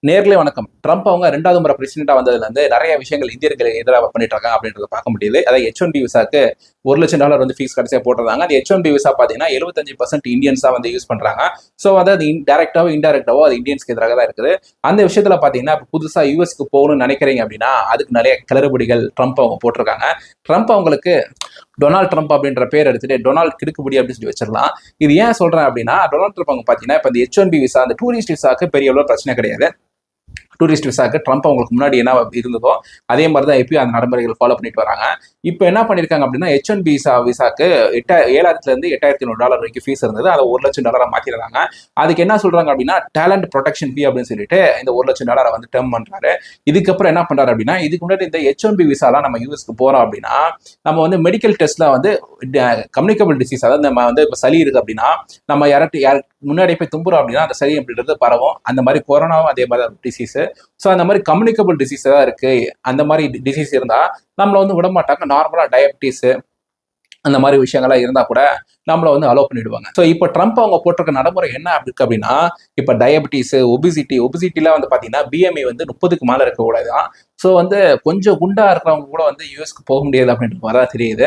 நேர்ல வணக்கம். ட்ரம்ப் அவங்க 2வது முறை பிரசிடென்ட்டா வந்ததுலேருந்து நிறைய விஷயங்கள் இந்தியர்களுக்கு எதிராக பண்ணிட்டு இருக்காங்க அப்படின்றத பார்க்க முடியுது. அதாவது H1B விசாக்கு $1,00,000 வந்து ஃபீஸ் கடைசியா போட்டிருந்தாங்க. அந்த H1B விசா பார்த்தீங்கன்னா 75% இந்தியன்ஸா வந்து யூஸ் பண்றாங்க. ஸோ அதாவது டைரக்டாவோ இன்டைரக்டாவோ அது இந்தியன்ஸ்க்கு எதிராக தான் இருக்குது. அந்த விஷயத்துல பார்த்தீங்கன்னா இப்போ புதுசா யூஎஸ்க்கு போகணும்னு நினைக்கிறீங்க அப்படின்னா அதுக்கு நிறைய கிளறுபடிகள் ட்ரம்ப் அவங்க போட்டிருக்காங்க. ட்ரம்ப் அவங்களுக்கு டொனால்ட் ட்ரம்ப் அப்படின்ற பேர் எடுத்துட்டு டொனால்ட் கிடுக்குபடி அப்படின்னு சொல்லி வச்சிடலாம். இது ஏன் சொல்றேன் அப்படின்னா டொனால்ட் ட்ரம்ப் அவங்க பார்த்தீங்கன்னா இப்போ இந்த H1B விசா அந்த டூரிஸ்ட் விசாக்கு பெரிய அளவு பிரச்சனை கிடையாது. டூரிஸ்ட் விசாக்கு ட்ரம்ப் அவங்களுக்கு முன்னாடி என்ன இருந்ததோ அதே மாதிரி தான் எப்பயும் அந்த நடைமுறைகள் ஃபாலோ பண்ணிட்டு வராங்க. இப்போ என்ன பண்ணியிருக்காங்க அப்படின்னா H1B விசாக்கு $7,000 $8,500 வரைக்கும் ஃபீஸ் இருந்தது. அதை $1,00,000 மாற்றிடுறாங்க. அதுக்கு என்ன சொல்றாங்க அப்படின்னா டேலண்ட் ப்ரொடெக்ஷன் ஃபீ அப்படின்னு சொல்லிட்டு இந்த $1,00,000 வந்து டேர்ம் பண்றாரு. இதுக்கப்புறம் என்ன பண்றாரு அப்படின்னா இதுக்கு முன்னாடி இந்த H1B விசாலாம் நம்ம யூஎஸ்க்கு போறோம் அப்படின்னா நம்ம வந்து மெடிக்கல் டெஸ்ட்ல வந்து கம்யூனிகபிள் டிசீஸ், அதாவது நம்ம வந்து இப்போ சளி இருக்கு அப்படின்னா நம்ம யாருக்கு முன்னாடி போய் தும்புறோம் அப்படின்னா அந்த சளி அப்படின்றது பரவும். அந்த மாதிரி கொரோனாவும் அதே மாதிரி டிசீஸ். ஸோ அந்த மாதிரி கம்யூனிகபிள் டிசீஸ் தான் இருக்கு. அந்த மாதிரி டிசீஸ் இருந்தா நம்மள வந்து விடமாட்டாங்க. நார்மலா டயபிட்டிஸ் அந்த மாதிரி விஷயங்கள்லாம் இருந்தா கூட நம்மள வந்து அலோவ் பண்ணிடுவாங்க. ஸோ இப்போ ட்ரம்ப் அவங்க போட்டிருக்க நடைமுறை என்ன இருக்கு அப்படின்னா இப்போ டயபிட்டிஸ், ஒபிசிட்டிலாம் வந்து பார்த்தீங்கன்னா BMI வந்து 30க்கு மேலே இருக்கக்கூடாதுதான். ஸோ வந்து கொஞ்சம் குண்டா இருக்கிறவங்க கூட வந்து யூஎஸ்க்கு போக முடியாது அப்படின்ற மாதிரி தான் தெரியுது.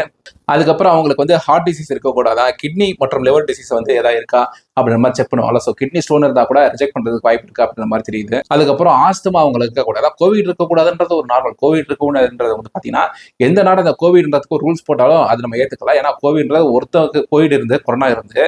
அதுக்கப்புறம் அவங்களுக்கு வந்து ஹார்ட் டிசீஸ் இருக்கக்கூடாதா, கிட்னி மற்றும் லிவர் டிசீஸ் வந்து எதாவது இருக்கா அப்படின்ற மாதிரி செக் பண்ணுவாங்க. ஸோ கிட்னி ஸ்டோன் இருந்தால் கூட ரிஜெக்ட் பண்ணுறதுக்கு வாய்ப்பு இருக்கு அப்படின்ற மாதிரி தெரியுது. அதுக்கப்புறம் ஆஸ்துமா அவங்களுக்கு இருக்கக்கூடாதா, கோவிட் இருக்கக்கூடாதுன்றது ஒரு நார்மல். கோவிட் இருக்கக்கூடாதுன்றது வந்து பார்த்தீங்கன்னா எந்த நாடு அந்த கோவிட்ன்றதுக்கு ரூல்ஸ் போட்டாலும் அது நம்ம ஏற்றுக்கலாம். ஏன்னா கோவிட்ன்றது ஒருத்தவங்க கோவிட் இருந்து கொரோனா இருந்து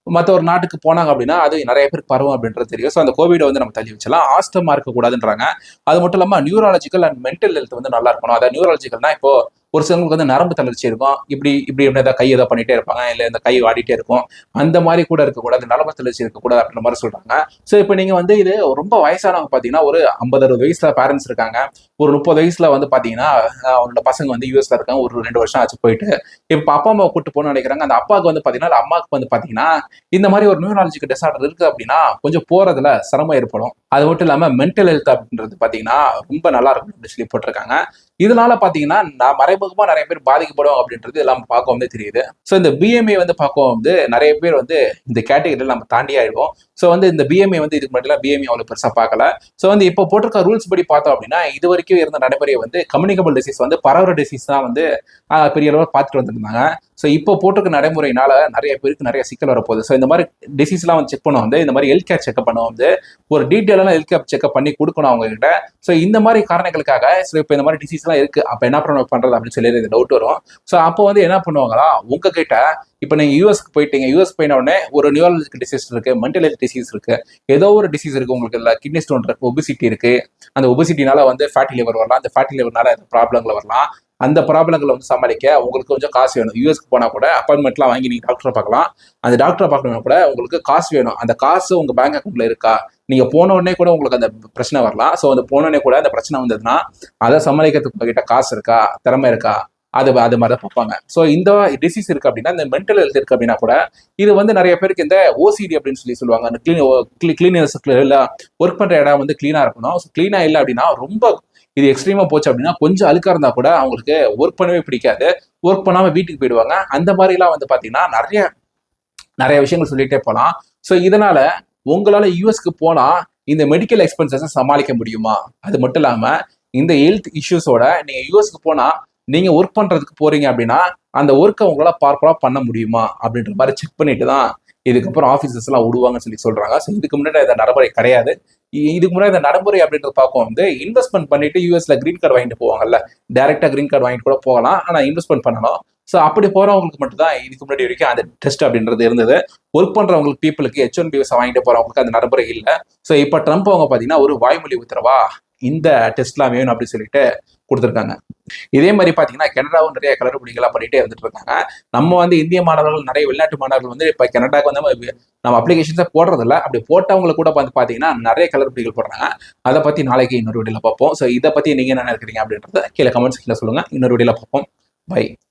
மற்ற ஒரு நாட்டுக்கு போனாங்க அப்படின்னா அது நிறைய பேர் பரவும் அப்படின்றது தெரியும். ஸோ அந்த கோவிடை வந்து நம்ம தள்ளி வச்சலாம். ஆஸ்தமா இருக்கக்கூடாதுன்றாங்க. அது மட்டும் இல்லாமல் நியூராலஜிக்கல் அண்ட் மென்டல் ஹெல்த் வந்து நல்லா இருக்கணும். அதாவது நியூராலஜிக்கல்னா இப்போ ஒரு சிலவங்களுக்கு வந்து நரம்பு தளர்ச்சி இருக்கும். இப்படி ஏதாவது கை ஏதாவது பண்ணிட்டே இருப்பாங்க, இல்லை இந்த கை ஆடிட்டே இருக்கும். அந்த மாதிரி கூட இருக்கக்கூடாது, நரம்பு தளர்ச்சி இருக்கக்கூடாது அப்படின்ற மாதிரி சொல்றாங்க. ஸோ இப்போ நீங்க வந்து இது ரொம்ப வயசானவங்க பார்த்தீங்கன்னா ஒரு 50-60 வயசுல பேரண்ட்ஸ் இருக்காங்க. ஒரு 30 வயசுல வந்து பார்த்தீங்கன்னா அவங்களோட பசங்க வந்து யூஎஸ்ல இருக்காங்க. ஒரு 2 வருஷம் ஆச்சு போயிட்டு இப்போ அப்பா அம்மாவை கூட்டு போகணும்னு நினைக்கிறாங்க. அந்த அப்பாவுக்கு வந்து பார்த்தீங்கன்னா அம்மாவுக்கு வந்து பார்த்தீங்கன்னா இந்த மாதிரி ஒரு நியூராலஜிக்கல் டிசார்டர் இருக்கு அப்படின்னா கொஞ்சம் போறதுல சிரமம் ஏற்படும். அது மட்டும் இல்லாம மென்டல் ஹெல்த் அப்படின்றது பாத்தீங்கன்னா ரொம்ப நல்லா இருக்கும் அப்படின்னு சொல்லி போட்டிருக்காங்க. இதனால பாத்தீங்கன்னா மறைமுகமா நிறைய பேர் பாதிக்கப்படும் அப்படின்றது எல்லாம் பார்க்க வந்து தெரியுது. ஸோ இந்த BMI வந்து பார்க்க வந்து நிறைய பேர் வந்து இந்த கேட்டகரியில நம்ம தாண்டி ஆயிடுவோம். ஸோ வந்து இந்த BMI வந்து இதுக்கு முன்னாடி BMI அவ்வளவு பெருசா பார்க்கல. ஸோ வந்து இப்போ போட்டிருக்க ரூல்ஸ் படி பார்த்தோம் அப்படின்னா இது வரைக்கும் இருந்த நடைமுறை வந்து கம்யூனிகபிள் டிசீஸ் வந்து பரவுற டிசீஸ் தான் வந்து பெரிய அளவில் பார்த்துட்டு வந்திருந்தாங்க. ஸோ இப்போ போட்டிருக்க நடைமுறையினால நிறைய பேருக்கு நிறைய சிக்கல் வரப்போகுது. ஸோ இந்த மாதிரி டிசீஸ்லாம் வந்து செக் பண்ண வந்து இந்த மாதிரி ஹெல்த் கேர் செக்அப் பண்ண வந்து ஒரு டீட்டெயிலான ஹெல்த் கேர் செக்அப் பண்ணி கொடுக்கணும் அவங்க கிட்ட. ஸோ இந்த மாதிரி காரணங்களுக்காக ஸோ இப்போ இந்த மாதிரி டிசீஸ்லாம் இருக்கு அப்போ என்ன பண்றது அப்படின்னு சொல்லி டவுட் வரும். ஸோ அப்போ வந்து என்ன பண்ணுவாங்களா உங்ககிட்ட இப்போ நீங்க யூஎஸ்க்கு போயிட்டீங்க, யூஎஸ் போயின உடனே ஒரு நியூராலஜிக்கல் டிசீஸ் இருக்கு, மென்டல் ஹெல்த் டிசீஸ் இருக்கு, ஏதோ ஒரு டிசீஸ் இருக்கு உங்களுக்கு, இல்லை கிட்னி ஸ்டோன் இருக்கு, ஒபிசிட்டி இருக்கு. அந்த ஒபிசிட்டினால வந்து ஃபேட்டி லிவர் வரலாம், அந்த ஃபேட்டி லிவர்னால ப்ராப்ளங்கள் வரலாம். அந்த ப்ராப்ளங்களை வந்து சமாளிக்க உங்களுக்கு கொஞ்சம் காசு வேணும். யூஎஸ்க்கு போனா கூட அப்பாயின்மெண்ட்லாம் வாங்கி நீங்க டாக்டரை பார்க்கலாம். அந்த டாக்டரை பார்க்கணும்னா கூட உங்களுக்கு காசு வேணும். அந்த காசு உங்க பேங்க் அக்கௌண்ட்ல இருக்கா, நீங்க போன உடனே கூட உங்களுக்கு அந்த பிரச்சனை வரலாம். ஸோ அந்த போன உடனே கூட அந்த பிரச்சனை வந்ததுன்னா அதை சமாளிக்கிறதுக்கு உங்ககிட்ட காசு இருக்கா, திறமை இருக்கா, அது மாதிரி தான் பார்ப்பாங்க. ஸோ இந்த டிசீஸ் இருக்கு அப்படின்னா இந்த மென்டல் ஹெல்த் இருக்கு அப்படின்னா கூட இது வந்து நிறைய பேருக்கு இந்த OCD அப்படின்னு சொல்லி சொல்லுவாங்க. அந்த கிளீனர்ஸ் ஒர்க் பண்ற இடம் வந்து கிளீனா இருக்கணும். ஸோ கிளீனா இல்லை அப்படின்னா ரொம்ப இது எக்ஸ்ட்ரீமா போச்சு அப்படின்னா கொஞ்சம் அழுக்கா இருந்தா கூட அவங்களுக்கு ஒர்க் பண்ணவே பிடிக்காது. ஒர்க் பண்ணாம வீட்டுக்கு போயிடுவாங்க. அந்த மாதிரிலாம் வந்து பாத்தீங்கன்னா நிறைய விஷயங்கள் சொல்லிட்டே போகலாம். ஸோ இதனால உங்களால யூஎஸ்க்கு போனா இந்த மெடிக்கல் எக்ஸ்பென்சஸை சமாளிக்க முடியுமா, அது மட்டும் இல்லாம இந்த ஹெல்த் இஷ்யூஸோட நீங்க யூஎஸ்க்கு போனா நீங்க ஒர்க் பண்றதுக்கு போறீங்க அப்படின்னா அந்த ஒர்க்கை உங்களால ப்ராப்பரா பண்ண முடியுமா அப்படின்ற மாதிரி செக் பண்ணிட்டு தான் இதுக்கப்புறம் ஆஃபீஸர்ஸ் எல்லாம் விடுவாங்கன்னு சொல்லி சொல்றாங்க. ஸோ இதுக்கு முன்னாடி இந்த நடைமுறை கிடையாது. இதுக்கு முன்னாடி இந்த நடைமுறை அப்படின்றத பார்க்க வந்து இன்வெஸ்ட்மெண்ட் பண்ணிட்டு யூஎஸ்ல கிரீன் கார்டு வாங்கிட்டு போவாங்கல்ல, டைரக்டா கிரீன் கார்டு வாங்கிட்டு கூட போகலாம். ஆனா இன்வெஸ்ட்மெண்ட் பண்ணணும். ஸோ அப்படி போறவங்களுக்கு மட்டும் தான் இதுக்கு முன்னாடி வரைக்கும் அந்த டெஸ்ட் அப்படின்றது இருந்தது. ஒர்க் பண்றவங்களுக்கு பீப்புளுக்கு H1B விசா வாங்கிட்டு போறவங்களுக்கு அந்த நடைமுறை இல்லை. ஸோ இப்போ ட்ரம்ப் அவங்க பாத்தீங்கன்னா ஒரு வாய்மொழி உத்தரவா இந்த டெஸ்ட்லாம் வேணும் அப்படின்னு சொல்லிட்டு கொடுத்துருக்காங்க. இதே மாதிரி பாத்தீங்கன்னா கனடாவும் நிறைய கலர்படிகளா பண்ணிட்டே வந்துட்டு இருக்காங்க. நம்ம வந்து இந்திய மாணவர்கள் நிறைய வெளிநாட்டு மாணவர்கள் வந்து இப்ப கனடாக்கு வந்து நம்ம அப்ளிகேஷன்ஸை போடுறதில்ல. அப்படி போட்டவங்களை கூட வந்து பாத்தீங்கன்னா நிறைய கலர்படிகள் போடுறாங்க. அதை பத்தி நாளைக்கு இன்னொரு வீடியோல பார்ப்போம். ஸோ இதை பத்தி நீங்க என்ன நினைக்கிறீங்க அப்படின்றத கீழே கமெண்ட்ஸ் கீழே சொல்லுங்க. இன்னொரு வீடியோல பார்ப்போம். பை.